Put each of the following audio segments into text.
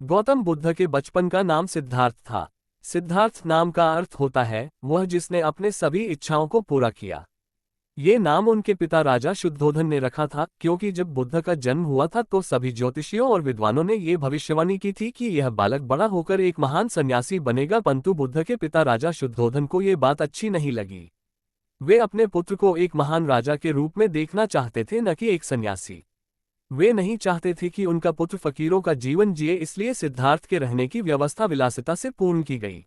गौतम बुद्ध के बचपन का नाम सिद्धार्थ था। सिद्धार्थ नाम का अर्थ होता है वह जिसने अपने सभी इच्छाओं को पूरा किया। ये नाम उनके पिता राजा शुद्धोधन ने रखा था, क्योंकि जब बुद्ध का जन्म हुआ था तो सभी ज्योतिषियों और विद्वानों ने ये भविष्यवाणी की थी कि यह बालक बड़ा होकर एक महान सन्यासी बनेगा, परंतु बुद्ध के पिता राजा शुद्धोधन को ये बात अच्छी नहीं लगी। वे अपने पुत्र को एक महान राजा के रूप में देखना चाहते थे, न कि एक सन्यासी। वे नहीं चाहते थे कि उनका पुत्र फकीरों का जीवन जिए, इसलिए सिद्धार्थ के रहने की व्यवस्था विलासिता से पूर्ण की गई।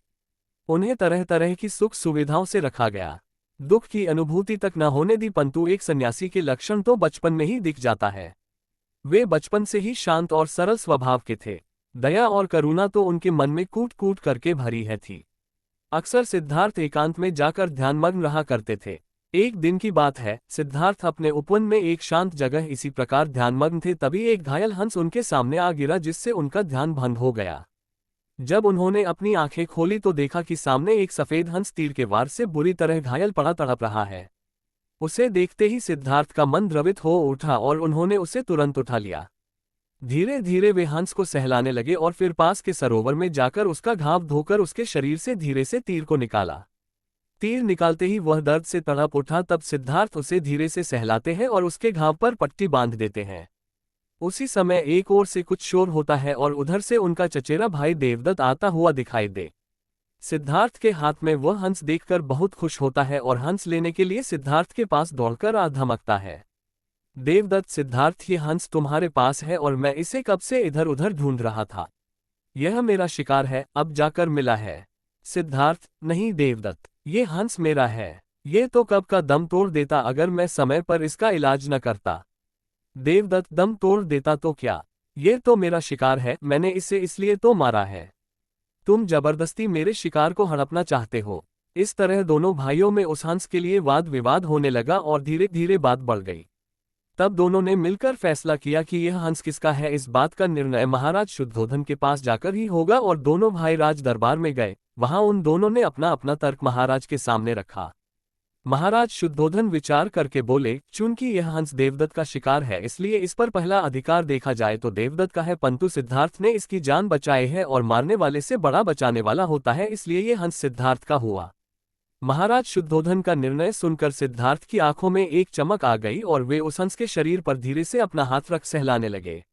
उन्हें तरह तरह की सुख सुविधाओं से रखा गया। दुख की अनुभूति तक न होने दी, परंतु एक सन्यासी के लक्षण तो बचपन में ही दिख जाता है। वे बचपन से ही शांत और सरल स्वभाव के थे। दया और करुणा तो उनके मन में कूट कूट करके भरी है थी। अक्सर सिद्धार्थ एकांत में जाकर ध्यानमग्न रहा करते थे। एक दिन की बात है, सिद्धार्थ अपने उपवन में एक शांत जगह इसी प्रकार ध्यानमग्न थे, तभी एक घायल हंस उनके सामने आ गिरा, जिससे उनका ध्यान भंग हो गया। जब उन्होंने अपनी आंखें खोली तो देखा कि सामने एक सफेद हंस तीर के वार से बुरी तरह घायल पड़ा तड़प रहा है। उसे देखते ही सिद्धार्थ का मन द्रवित हो उठा और उन्होंने उसे तुरंत उठा लिया। धीरे धीरे वे हंस को सहलाने लगे और फिर पास के सरोवर में जाकर उसका घाव धोकर उसके शरीर से धीरे से तीर को निकाला। तीर निकालते ही वह दर्द से तड़प उठा। तब सिद्धार्थ उसे धीरे से सहलाते हैं और उसके घाव पर पट्टी बांध देते हैं। उसी समय एक ओर से कुछ शोर होता है और उधर से उनका चचेरा भाई देवदत्त आता हुआ दिखाई दे। सिद्धार्थ के हाथ में वह हंस देखकर बहुत खुश होता है और हंस लेने के लिए सिद्धार्थ के पास दौड़कर आ धमकता है। देवदत्त, सिद्धार्थ, ये हंस तुम्हारे पास है और मैं इसे कब से इधर उधर ढूंढ रहा था। यह मेरा शिकार है, अब जाकर मिला है। सिद्धार्थ, नहीं देवदत्त, ये हंस मेरा है। ये तो कब का दम तोड़ देता अगर मैं समय पर इसका इलाज न करता। देवदत्त, दम तोड़ देता तो क्या, ये तो मेरा शिकार है, मैंने इसे इसलिए तो मारा है। तुम जबरदस्ती मेरे शिकार को हड़पना चाहते हो। इस तरह दोनों भाइयों में उस हंस के लिए वाद विवाद होने लगा और धीरे धीरे बात बढ़ गई। तब दोनों ने मिलकर फैसला किया कि यह हंस किसका है। इस बात का निर्णय महाराज शुद्धोधन के पास जाकर ही होगा और दोनों भाई राज दरबार में गए। वहां उन दोनों ने अपना अपना तर्क महाराज के सामने रखा। महाराज शुद्धोधन विचार करके बोले, चूंकि यह हंस देवदत्त का शिकार है इसलिए इस पर पहला अधिकार देखा जाए तो देवदत्त का है, परंतु सिद्धार्थ ने इसकी जान बचाई है और मारने वाले से बड़ा बचाने वाला होता है, इसलिए यह हंस सिद्धार्थ का हुआ। महाराज शुद्धोधन का निर्णय सुनकर सिद्धार्थ की आंखों में एक चमक आ गई और वे उस हंस के शरीर पर धीरे से अपना हाथ रख सहलाने लगे।